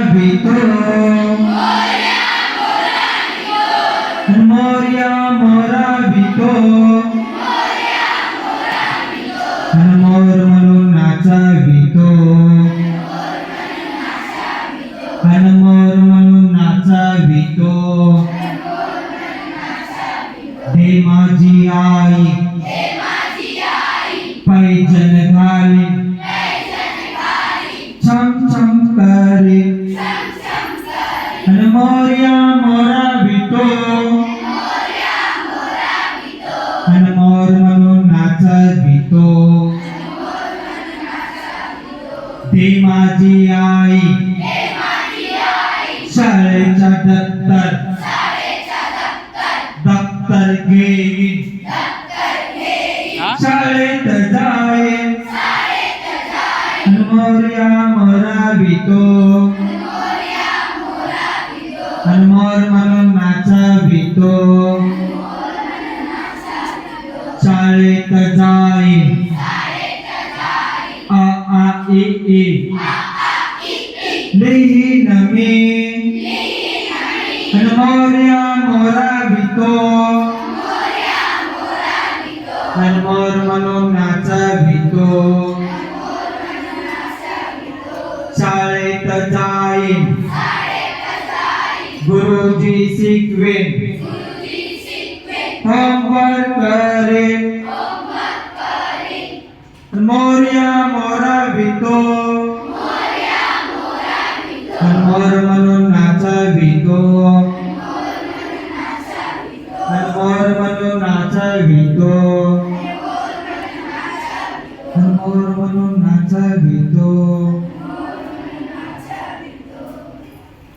मोरावितो मोरया मोरावितो मोर म्हणून नाचावितो मोर म्हणून नाचावितो हे माझी आई पैजन घाली छम छम करे मोरया मोरावितो मोर म्हणून नाचावितो ते माझी आई शाळेच्या दप्तर घेईन शाळेत जाईन मोरया मोरावितो मोर म्हणून नाचावितो शाळेत जाईन आ आ इ ई लिहीन मी मोरया मोरावितो मोर म्हणून नाचावितो शाळेत जाईन गुरुजी शिकवेन होमवर्क करेन मोरया मोरावितो मोर म्हणून नाचावितो